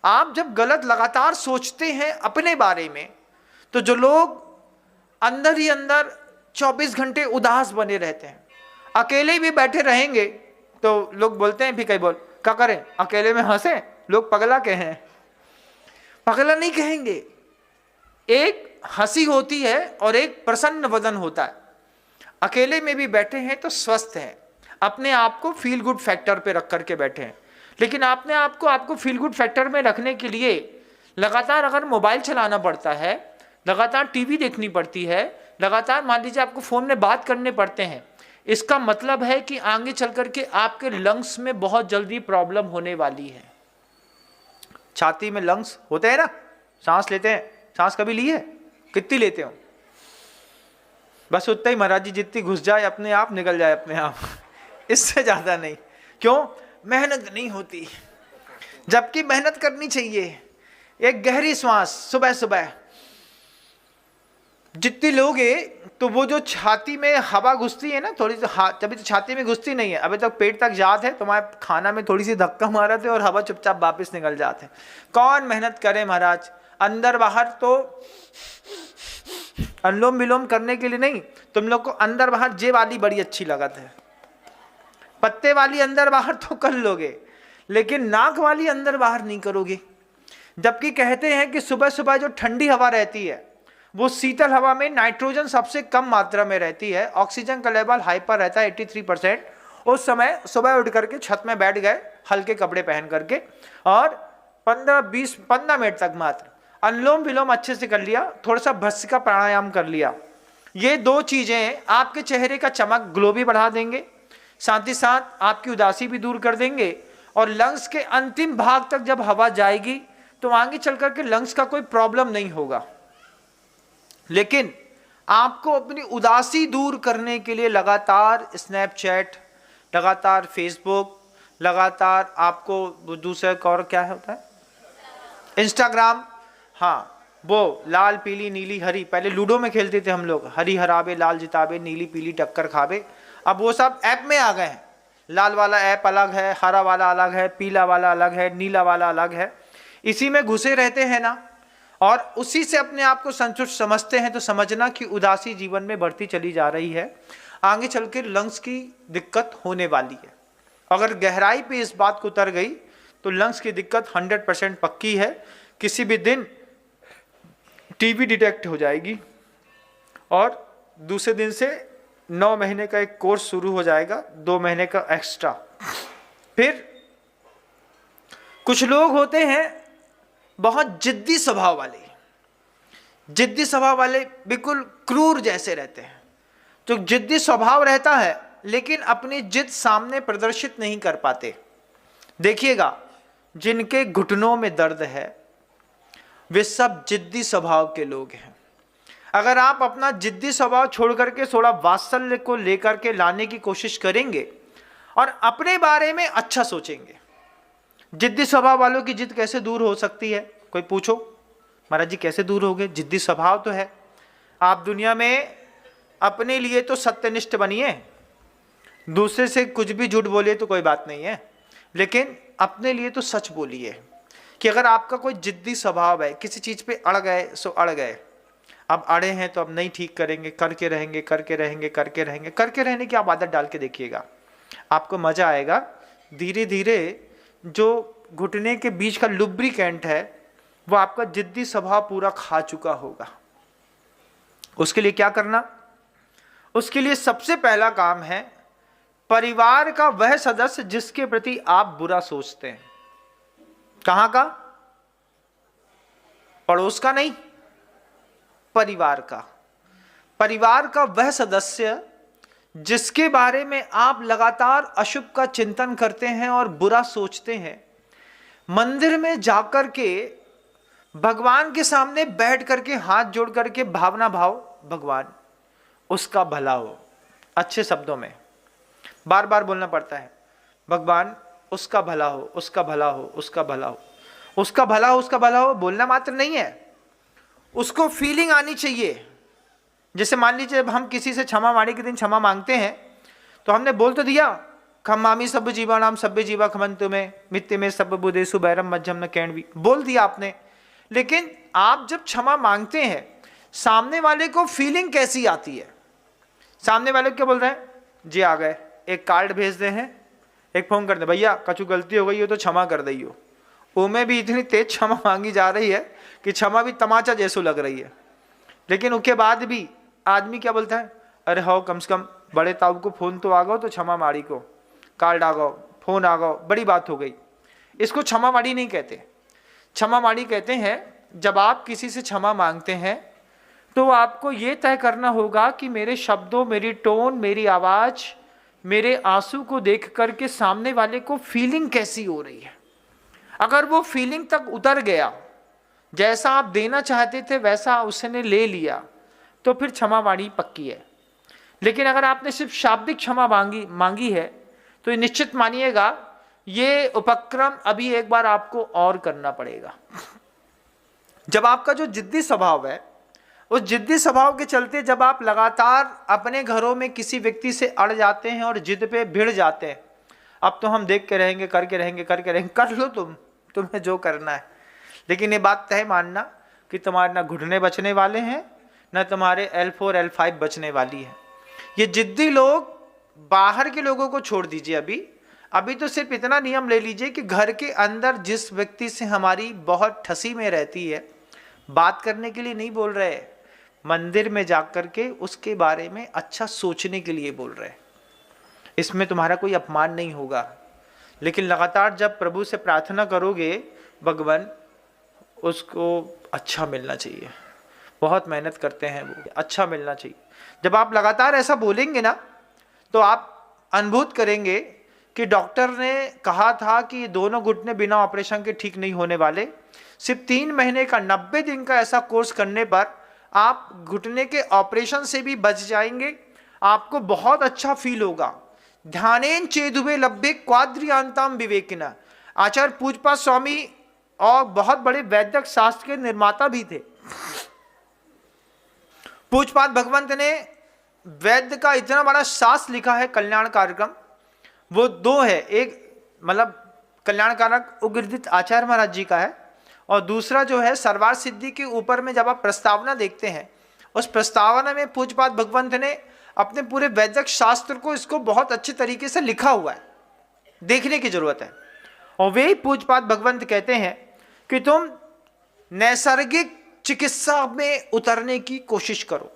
आप जब गलत लगातार सोचते हैं अपने बारे में, तो जो लोग अंदर ही अंदर 24 घंटे उदास बने रहते हैं, अकेले भी बैठे रहेंगे तो लोग बोलते हैं भी कई बोल क्या करें, अकेले में हंसे, लोग पगला के हैं। पगला नहीं कहेंगे, एक हंसी होती है और एक प्रसन्न वदन होता है। अकेले में भी बैठे हैं तो स्वस्थ हैं, अपने आप को फील गुड फैक्टर पे रख करके बैठे हैं। लेकिन आपने आपको फील गुड फैक्टर में रखने के लिए लगातार अगर मोबाइल चलाना पड़ता है, लगातार टीवी देखनी पड़ती है, लगातार मान लीजिए आपको फोन में बात करने पड़ते हैं, इसका मतलब है कि आगे चल करके आपके लंग्स में बहुत जल्दी प्रॉब्लम होने वाली है। छाती में लंग्स होते हैं ना, सांस लेते हैं, सांस कभी ली है? कितनी लेते हो? बस उतना ही महाराज जी, जितनी घुस जाए अपने आप निकल जाए अपने आप, इससे ज्यादा नहीं। क्यों? मेहनत नहीं होती, जबकि मेहनत करनी चाहिए। एक गहरी श्वास सुबह सुबह जितनी लोगे तो वो जो छाती में हवा घुसती है ना थोड़ी सी, अभी तो छाती में घुसती नहीं है, अभी तक पेट तक जात है, तुम्हारे खाना में थोड़ी सी धक्का मारा थे और हवा चुपचाप वापस निकल जाते। कौन मेहनत करे महाराज? अंदर बाहर तो अनुलोम विलोम करने के लिए नहीं, तुम लोग को अंदर बाहर जे वाली बड़ी अच्छी लगत है, पत्ते वाली अंदर बाहर तो कर लोगे, लेकिन नाक वाली अंदर बाहर नहीं करोगे। जबकि कहते हैं कि सुबह सुबह जो ठंडी हवा रहती है, वो शीतल हवा में नाइट्रोजन सबसे कम मात्रा में रहती है, ऑक्सीजन का लेवल हाइपर रहता है 83%। उस समय सुबह उठ करके छत में बैठ गए हल्के कपड़े पहन करके और 15 मिनट तक मात्र अनुलोम विलोम अच्छे से कर लिया, थोड़ा सा भस्त्रिका प्राणायाम कर लिया। ये दो चीजें आपके चेहरे का चमक ग्लो भी बढ़ा देंगे, साथ ही साथ आपकी उदासी भी दूर कर देंगे। और लंग्स के अंतिम भाग तक जब हवा जाएगी तो आगे चल करके लंग्स का कोई प्रॉब्लम नहीं होगा। लेकिन आपको अपनी उदासी दूर करने के लिए लगातार स्नैपचैट, लगातार फेसबुक, लगातार आपको दूसरा और क्या होता है, इंस्टाग्राम, हाँ वो लाल पीली नीली हरी, पहले लूडो में खेलते थे हम लोग, हरी हराबे लाल जिताबे नीली पीली टक्कर खाबे, अब वो सब ऐप में आ गए हैं। लाल वाला ऐप अलग है, हरा वाला अलग है, पीला वाला अलग है, नीला वाला अलग है, इसी में घुसे रहते हैं ना, और उसी से अपने आप को संतुष्ट समझते हैं। तो समझना कि उदासी जीवन में बढ़ती चली जा रही है, आगे चल के लंग्स की दिक्कत होने वाली है। अगर गहराई पे इस बात को उतर गई तो लंग्स की दिक्कत 100% पक्की है, किसी भी दिन टीबी डिटेक्ट हो जाएगी और दूसरे दिन से 9 महीने का एक कोर्स शुरू हो जाएगा, 2 महीने का एक्स्ट्रा। फिर कुछ लोग होते हैं बहुत जिद्दी स्वभाव वाले, जिद्दी स्वभाव वाले बिल्कुल क्रूर जैसे रहते हैं। तो जिद्दी स्वभाव रहता है लेकिन अपनी जिद सामने प्रदर्शित नहीं कर पाते। देखिएगा, जिनके घुटनों में दर्द है वे सब जिद्दी स्वभाव के लोग हैं। अगर आप अपना जिद्दी स्वभाव छोड़ करके थोड़ा वात्सल्य को लेकर के लाने की कोशिश करेंगे और अपने बारे में अच्छा सोचेंगे, जिद्दी स्वभाव वालों की जिद कैसे दूर हो सकती है? कोई पूछो महाराज जी कैसे दूर होगे? जिद्दी स्वभाव तो है। आप दुनिया में अपने लिए तो सत्यनिष्ठ बनिए, दूसरे से कुछ भी झूठ बोलिए तो कोई बात नहीं है, लेकिन अपने लिए तो सच बोलिए। कि अगर आपका कोई जिद्दी स्वभाव है, किसी चीज पे अड़ गए सो अड़ गए, अब अड़े हैं तो अब नहीं ठीक करेंगे, करके रहेंगे करके रहेंगे करके रहेंगे, करके रहने की आप आदत डाल के देखिएगा, आपको मजा आएगा। धीरे धीरे जो घुटने के बीच का लुब्रिकेंट है वो आपका जिद्दी स्वभाव पूरा खा चुका होगा। उसके लिए क्या करना? उसके लिए सबसे पहला काम है परिवार का वह सदस्य जिसके प्रति आप बुरा सोचते हैं। कहां का? पड़ोस का नहीं, परिवार का। परिवार का वह सदस्य जिसके बारे में आप लगातार अशुभ का चिंतन करते हैं और बुरा सोचते हैं। मंदिर में जाकर के भगवान के सामने बैठ करके हाथ जोड़ करके भावना भाव, भगवान उसका भला हो, अच्छे शब्दों में बार बार बोलना पड़ता है, भगवान उसका भला हो, उसका भला हो, उसका भला हो, उसका भला हो, उसका भला हो। बोलना मात्र नहीं है, उसको फीलिंग आनी चाहिए। जैसे मान लीजिए जब हम किसी से क्षमा माणी के दिन क्षमा मांगते हैं तो हमने बोल तो दिया, खम्मामी सब जीवानाम सभ्य जीवा खमंतु में मित्य में सब बुदेशु बैरम मध्यम न कैणवी, बोल दिया आपने। लेकिन आप जब क्षमा मांगते हैं, सामने वाले को फीलिंग कैसी आती है? सामने वाले को क्या बोल रहे हैं? जी आ गए, एक कार्ड भेज दे हैं, एक फोन कर दे, भैया कछु गलती हो गई हो तो क्षमा कर दइयो। उमें भी इतनी तेज क्षमा मांगी जा रही है कि क्षमा भी तमाचा जैसो लग रही है। लेकिन उसके बाद भी आदमी क्या बोलता है? अरे हो कम से कम बड़े ताऊ को फोन तो आ गो, तो क्षमा माड़ी को कार्ड आ गो, फोन आ गो, बड़ी बात हो गई। इसको क्षमा माड़ी नहीं कहते। क्षमा माड़ी कहते हैं जब आप किसी से क्षमा मांगते हैं तो आपको ये तय करना होगा कि मेरे शब्दों, मेरी टोन, मेरी आवाज, मेरे आंसू को देख करके सामने वाले को फीलिंग कैसी हो रही है। अगर वो फीलिंग तक उतर गया, जैसा आप देना चाहते थे वैसा उसने ले लिया, तो फिर क्षमा मांगी पक्की है। लेकिन अगर आपने सिर्फ शाब्दिक क्षमा मांगी है तो ये निश्चित मानिएगा ये उपक्रम अभी एक बार आपको और करना पड़ेगा। जब आपका जो जिद्दी स्वभाव है, उस जिद्दी स्वभाव के चलते जब आप लगातार अपने घरों में किसी व्यक्ति से अड़ जाते हैं और जिद पे भिड़ जाते हैं, अब तो हम देख के रहेंगे, करके रहेंगे, कर लो तुम्हें जो करना है। लेकिन ये बात तय मानना कि तुम्हारे ना घुटने बचने वाले हैं, ना तुम्हारे L4 L5 बचने वाली है। ये जिद्दी लोग, बाहर के लोगों को छोड़ दीजिए, अभी तो सिर्फ इतना नियम ले लीजिए कि घर के अंदर जिस व्यक्ति से हमारी बहुत ठसी में रहती है, बात करने के लिए नहीं बोल रहे, मंदिर में जाकर के उसके बारे में अच्छा सोचने के लिए बोल रहे। इसमें तुम्हारा कोई अपमान नहीं होगा। लेकिन लगातार जब प्रभु से प्रार्थना करोगे, भगवान उसको अच्छा मिलना चाहिए, बहुत मेहनत करते हैं वो, अच्छा मिलना चाहिए। जब आप लगातार ऐसा बोलेंगे ना, तो आप अनुभूत करेंगे कि डॉक्टर ने कहा था कि ये दोनों घुटने बिना ऑपरेशन के ठीक नहीं होने वाले। सिर्फ 3 महीने का 90 दिन का ऐसा कोर्स करने पर आप घुटने के ऑपरेशन से भी बच जाएंगे। आपको बहुत अच्छा फील होगा। ध्यानेन चेदुबे लब्बे क्वाद्रियांताम विवेकिना, आचार्य पूजपा स्वामी और बहुत बड़े वैदिक शास्त्र के निर्माता भी थे। पूजपाद भगवंत ने वैद्य का इतना बड़ा शास्त्र लिखा है, कल्याण कार्यक्रम। वो 2 है, एक मतलब कल्याण कारक उग्रदित आचार्य महाराज जी का है, और दूसरा जो है सर्वार सिद्धि के ऊपर में जब आप प्रस्तावना देखते हैं, उस प्रस्तावना में पूजपाद भगवंत ने अपने पूरे वैदिक शास्त्र को, इसको बहुत अच्छे तरीके से लिखा हुआ है, देखने की जरूरत है। और वे पूजपाद भगवंत कहते हैं कि तुम नैसर्गिक चिकित्सा में उतरने की कोशिश करो।